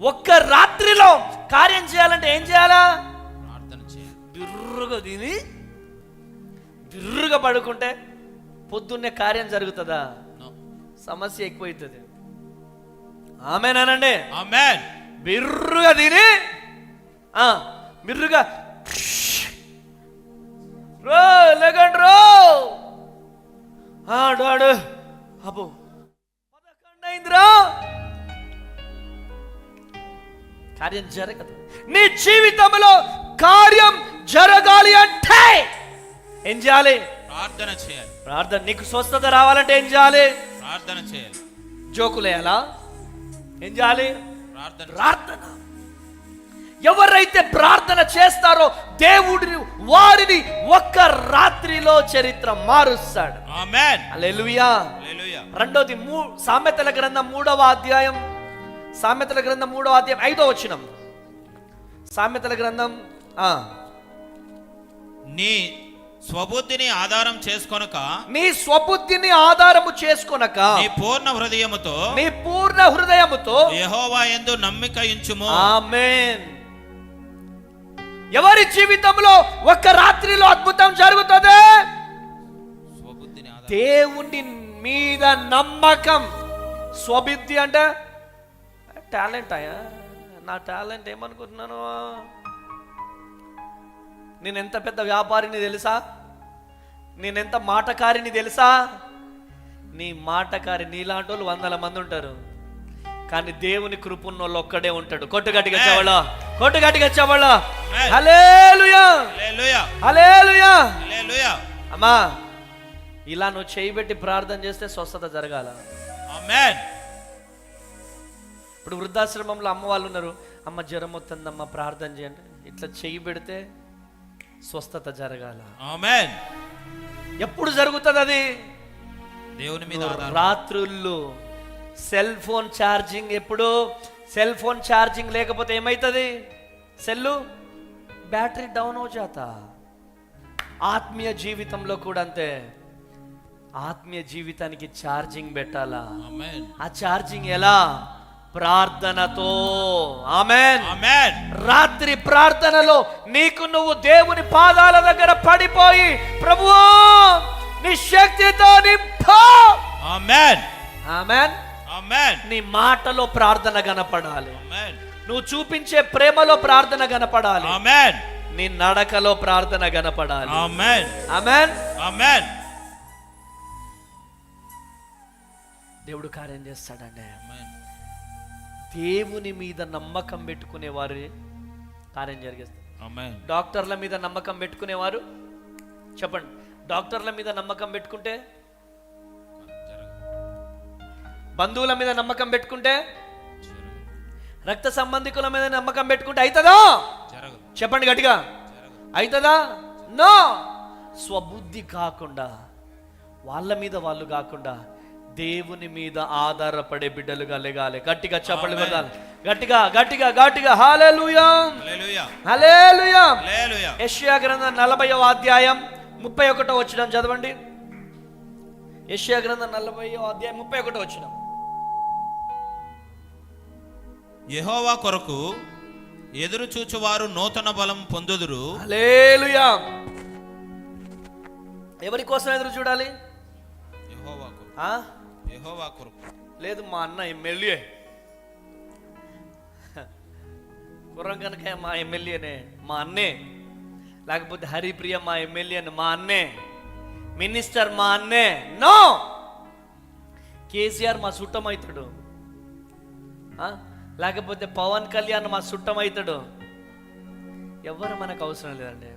ఒక్క రాత్రిలో కార్యం చేయాలంటే ఏం చేయాలా? ప్రార్థన చేయాలి. బిర్రుగా తిని బిర్రుగా పడుకుంటే పొద్దున్నే కార్యం జరుగుతుందా? సమస్య ఎక్కువైతుంది. ఆమేనండి. ఆమేన్. బిర్రుగా తిని బిర్రుగా రో లేకండి రో ఆడు అబ్బో 11 అయిందిరా, కార్యం జరగదు. నీ జీవితంలో కార్యం జరగాలి అంటే ఏం చేయాలి? ప్రార్థన చేయాలి. ప్రార్థన. నీకు స్వస్థత రావాలంటే ఏం చేయాలి? ప్రార్థన చేయాలి. జోకులేయాలా? ఏం చేయాలి? ప్రార్థన. ఎవరైతే ప్రార్థన చేస్తారో దేవుడిని వారిని ఒక్క రాత్రిలో చరిత్ర మారుస్తాడు. ఆమేన్. హల్లెలూయా. హల్లెలూయా. రెండోది సామెతల గ్రంథం 3వ అధ్యాయం, సామెతల గ్రంథం 3వ అధ్యాయం 5వ వచనం. సామెతల గ్రంథం నీ స్వబుద్ధిని ఆధారం చేసుకొనక, నీ స్వబుద్ధిని ఆధారము చేసుకొనక నీ పూర్ణ హృదయముతో, నీ పూర్ణ హృదయముతో యెహోవా యందు నమ్మిక ఉంచుము. ఆమేన్. ఎవరి జీవితంలో ఒక్క రాత్రిలో అద్భుతం జరుగుతుంది? స్వబుద్ధిని ఆధారం. దేవుని మీద నమ్మకం. స్వబుద్ధి అంటే టాలెంట్. అయ్యా నా టాలెంట్ ఏమనుకుంటున్నాను? నేనెంత పెద్ద వ్యాపారిని తెలుసా? నేనెంత మాటకారిని తెలుసా? నీ మాటకారి నీలాంటి వాళ్ళు 100 మంది ఉంటారు, కానీ దేవుని కృపన్న వాళ్ళు ఒక్కడే ఉంటాడు. కొట్టుగట్టిగా చెవళ్ళ, కొట్టుగట్టిగా చెవళ్ళ. హల్లెలూయా, హల్లెలూయా, హల్లెలూయా, హల్లెలూయా. అమ్మా, ఇలా నువ్వు చేయబెట్టి ప్రార్థన చేస్తే స్వస్థత జరగాల. ఆమేన్. ఇప్పుడు వృద్ధాశ్రమంలో అమ్మ వాళ్ళు ఉన్నారు, అమ్మ జ్వరం వస్తుందమ్మ ప్రార్థన చేయండి. ఇట్లా చేయి పెడితే స్వస్థత జరగాల. ఆమేన్. ఎప్పుడు జరుగుతుంది అది? దేవుని మీద ఆధారం. రాత్రుల్లో సెల్ ఫోన్ ఛార్జింగ్. ఎప్పుడు సెల్ ఫోన్ ఛార్జింగ్ లేకపోతే ఏమైతుంది? సెల్లు బ్యాటరీ డౌన్ అవుజాతా. ఆత్మీయ జీవితంలో కూడా అంతే. ఆత్మీయ జీవితానికి ఛార్జింగ్ పెట్టాలా? ఆమేన్. ఆ ఛార్జింగ్ ఎలా? ప్రార్థనతో. ఆమేన్, ఆమేన్. రాత్రి ప్రార్థనలో నీకు నువ్వు దేవుని పాదాల దగ్గర పడిపోయి, ప్రభువా నీ శక్తితో నింపు. ఆమేన్. ఆమేన్. ఆమేన్. నీ మాటలో ప్రార్థన కనపడాలి. ఆమేన్. నువ్వు చూపించే ప్రేమలో ప్రార్థన కనపడాలి. ఆమేన్. నీ నడకలో ప్రార్థన కనపడాలి. ఆమేన్. ఆమేన్. ఆమేన్. దేవుడు కార్యం చేస్తాడండి. ఆమేన్. దేవుని మీద నమ్మకం పెట్టుకునేవారు కార్యం జరిగేస్తారు. ఆమేన్. డాక్టర్ల మీద నమ్మకం పెట్టుకునేవారు, చెప్పండి, డాక్టర్ల మీద నమ్మకం పెట్టుకుంటే, బంధువుల మీద నమ్మకం పెట్టుకుంటే, రక్త సంబంధికుల మీద నమ్మకం పెట్టుకుంటే అవుతుందా? చెప్పండి గట్టిగా, అవుతుందా? నో. స్వబుద్ధి కాకుండా, వాళ్ళ మీద వాళ్ళు కాకుండా దేవుని మీద ఆధారపడే బిడ్డలుగా లెగాలి. గట్టిగా చెప్పండి పెడదాలి, గట్టిగా గట్టిగా గట్టిగా. హల్లెలూయా, హల్లెలూయా, హల్లెలూయా. హల్లెలూయా. యెషయా గ్రంథం 40వ అధ్యాయం 31వ వచనం చదవండి. యెషయా గ్రంథం 40వ అధ్యాయం 31వ వచనం. యెహోవా కొరకు ఎదురు చూచువారు నూతన బలం పొందుదురు. హల్లెలూయా. ఎవరి కోసం ఎదురు చూడాలి? యెహోవా కొరకు. యెహోవా కొరకు లేదు, మా అన్న ఎమ్మెల్యే కుర్రం కనుక మా ఎమ్మెల్యేనే, మా అన్నే. లేకపోతే హరిప్రియ మా ఎమ్మెల్యేనే, మా అన్నే. మినిస్టర్ మా అన్నే. నో. కేసీఆర్ మా చుట్టం అవుతాడు, లేకపోతే పవన్ కళ్యాణ్ మా చుట్టం అవుతాడు. ఎవరు మనకు అవసరం లేదండి.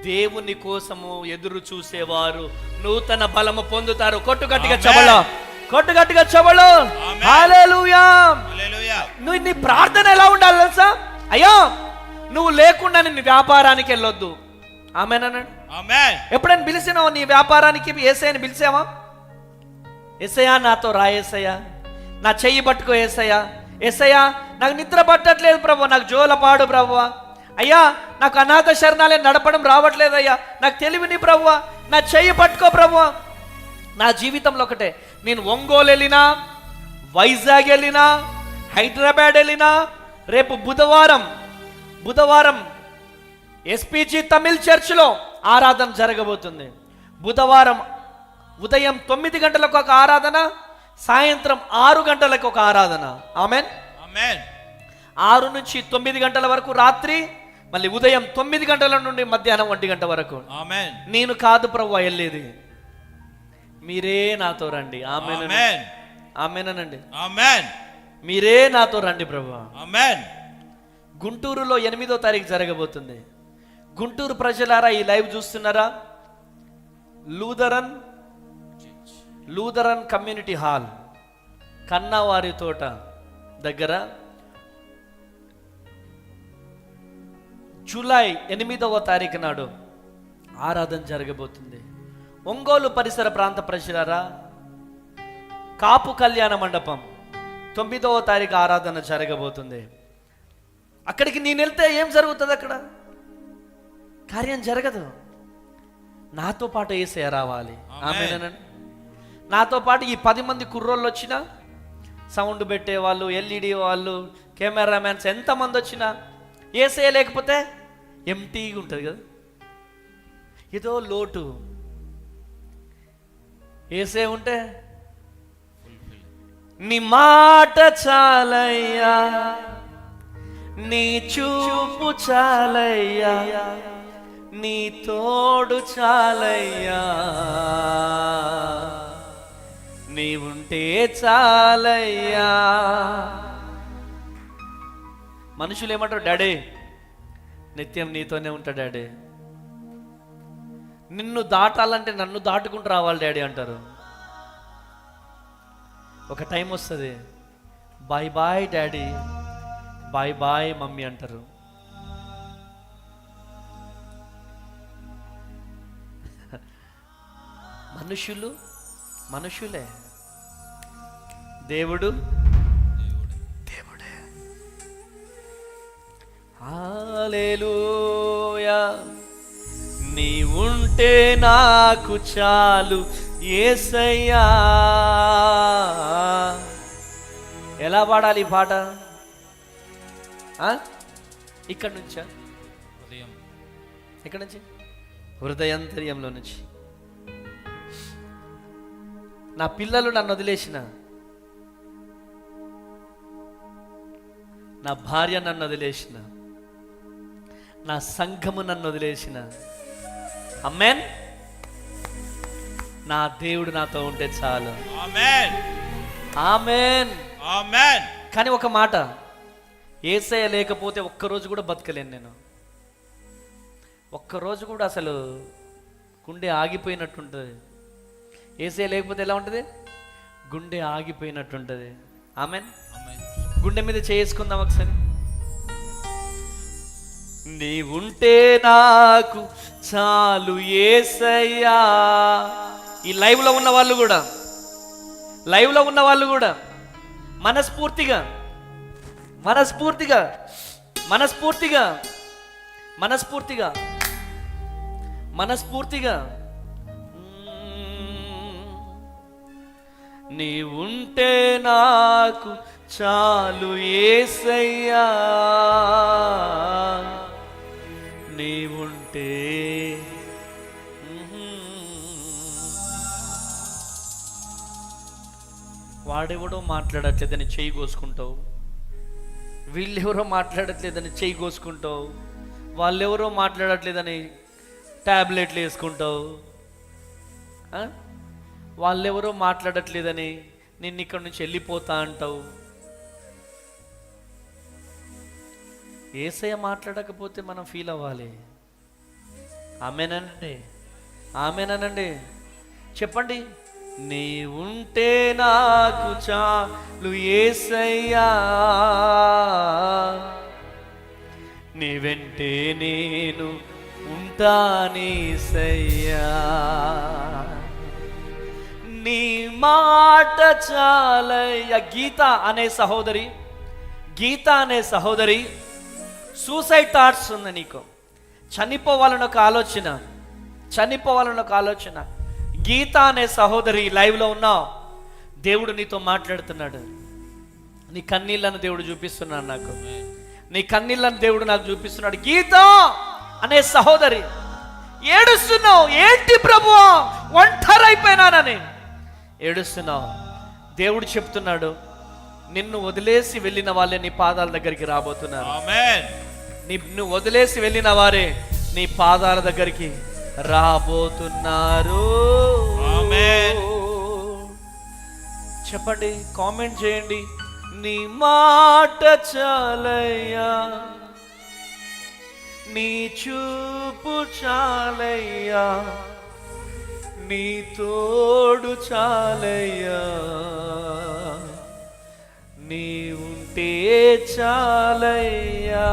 దేవుని కోసము ఎదురు చూసేవారు నూతన బలము పొందుతారు. కొట్టుగట్టిగా చెబులు, కొట్టుగట్టిగా చెబులు. హల్లెలూయా. నువ్వు నీ ప్రార్థన ఎలా ఉండాలి తెలుసా? అయ్యా, నువ్వు లేకుండా నీ వ్యాపారానికి వెళ్ళొద్దు. ఆమేనన్నాడు. ఎప్పుడైనా పిలిచినావు నీ వ్యాపారానికి? యేసయ్యని పిలిచావా? యేసయ్యా నాతో రా, యేసయ్యా నా చెయ్యి పట్టుకో, యేసయ్యా యేసయ్యా నాకు నిద్ర పట్టట్లేదు ప్రభు, నాకు జోలపాడు ప్రభువా. అయ్యా నాకు అనాథ శరణాలే నడపడం రావట్లేదయ్యా, నాకు తెలివిని ప్రభువా, నా చెయ్యి పట్టుకో ప్రభువా. నా జీవితంలో ఒకటే, నేను ఒంగోలు వెళ్ళినా, వైజాగ్ వెళ్ళినా, హైదరాబాద్ వెళ్ళినా రేపు బుధవారం ఎస్పీజీ తమిళ్ చర్చ్లో ఆరాధన జరగబోతుంది. బుధవారం ఉదయం 9 గంటలకు ఒక ఆరాధన, సాయంత్రం 6 గంటలకు ఒక ఆరాధన. ఆమెన్. ఆమేన్. 6 నుంచి 9 గంటల వరకు రాత్రి, మళ్ళీ ఉదయం 9 గంటల నుండి మధ్యాహ్నం 1 గంట వరకు. ఆమేన్. నేను కాదు ప్రభువా వెళ్ళేది, మీరే నాతో రండి. ఆమేన్. ఆమేన్. ఆమేనండి. ఆమేన్. మీరే నాతో రండి ప్రభువా. ఆమేన్. గుంటూరులో 8వ తారీఖు జరగబోతుంది. గుంటూరు ప్రజలారా ఈ లైవ్ చూస్తున్నారా? లూథరన్ కమ్యూనిటీ హాల్, కన్నావారి తోట దగ్గర జూలై 8వ తారీఖు నాడు ఆరాధన జరగబోతుంది. ఒంగోలు పరిసర ప్రాంత ప్రజలారా, కాపు కళ్యాణ మండపం 9వ తారీఖు ఆరాధన జరగబోతుంది. అక్కడికి నేను వెళ్తే ఏం జరుగుతుంది? అక్కడ కార్యం జరగదు. నాతో పాటు యేసయ్య రావాలి. ఆమేనండి. నాతో పాటు ఈ 10 మంది కుర్రోళ్ళు వచ్చినా, సౌండ్ పెట్టే వాళ్ళు, ఎల్ఈడి వాళ్ళు, కెమెరామ్యాన్స్ ఎంతమంది వచ్చినా యేసయ్య లేకపోతే ఎంటీగా ఉంటుంది కదా, ఏదో లోటు. యేసయ్య ఉంటే నీ మాట చాలయ్యా, నీ చూపు చాలయ్యా, నీ తోడు చాలయ్యా, నీవుంటే చాలయ్యా. మనుషులు ఏమంటారు? డాడీ నిత్యం నీతోనే ఉంటా డాడీ, నిన్ను దాటాలంటే నన్ను దాటుకుంటూ రావాలి డాడీ అంటారు. ఒక టైం వస్తుంది, bye bye daddy, bye bye mummy అంటారు. మనుషులే, దేవుడే. హల్లెలూయా, నీ ఉంటే నాకు చాలు యేసయ్యా. ఎలా పాడాలి ఈ పాట? ఇక్కడ నుంచా? ఎక్కడి నుంచి? హృదయాంతర్యంలో నుంచి. నా పిల్లలు నన్ను వదిలేసిన, నా భార్య నన్ను వదిలేసిన, నా సంఘము నన్ను వదిలేసిన, ఆమేన్, నా దేవుడు నాతో ఉంటే చాలు. ఆమేన్. ఆమేన్. ఆమేన్. కానీ ఒక మాట, యేసయ్య లేకపోతే ఒక్కరోజు కూడా బతకలేను నేను. ఒక్కరోజు కూడా అసలు గుండె ఆగిపోయినట్టుంటుంది. యేసయ్య లేకపోతే ఎలా ఉంటుంది? గుండె ఆగిపోయినట్టుంటుంది. ఆమేన్. గుండె మీద చేసుకుందాం ఒకసారి. నీ ఉంటే నాకు చాలు యేసయ్యా. ఈ లైవ్లో ఉన్న వాళ్ళు కూడా మనస్ఫూర్తిగా నీ ఉంటే నాకు చాలు యేసయ్యా, నీ ఉంటే. వాడెవడో మాట్లాడట్లేదని చెయ్యి కోసుకుంటావు, వీళ్ళెవరో మాట్లాడట్లేదని చెయ్యి కోసుకుంటావు, వాళ్ళెవరో మాట్లాడట్లేదని ట్యాబ్లెట్లు వేసుకుంటావు, వాళ్ళెవరో మాట్లాడట్లేదని నిన్ను ఇక్కడి నుంచి వెళ్ళిపోతా అంటావు. యేసయ్య మాట్లాడకపోతే మనం ఫీల్ అవ్వాలి. ఆమేనండి. చెప్పండి. నీ ఉంటే నాకు చాలు యేసయ్యా, నీ వెంటే నేను ఉంటానేసయ్యా, నీ మాట చాలయ్యా. గీత అనే సహోదరి సూసైడ్ థాట్స్ ఉంది. నీకు చనిపోవాలని ఒక ఆలోచన. గీత అనే సహోదరి, లైవ్లో ఉన్నావు, దేవుడు నీతో మాట్లాడుతున్నాడు. నీ కన్నీళ్ళను దేవుడు చూపిస్తున్నాడు నాకు. నీ కన్నీళ్ళను దేవుడు నాకు చూపిస్తున్నాడు. గీత అనే సహోదరి, ఏడుస్తున్నావు ఏంటి ప్రభువా, ఒంటరైపోయినానని ఏడుస్తున్నావు. దేవుడు చెప్తున్నాడు, నిన్ను వదిలేసి వెళ్ళిన వాళ్ళే నీ పాదాల దగ్గరికి రాబోతున్నారు. ఆమేన్. నిన్ను వదిలేసి వెళ్ళిన వారే నీ పాదాల దగ్గరికి రాబోతున్నారు. ఆమేన్. చెప్పండి, కామెంట్ చేయండి. నీ మాట చాలయ్యా, నీ చూపు చాలయ్యా, నీ తోడు చాలయ్యా, నీ ఉంటే చాలయ్యా.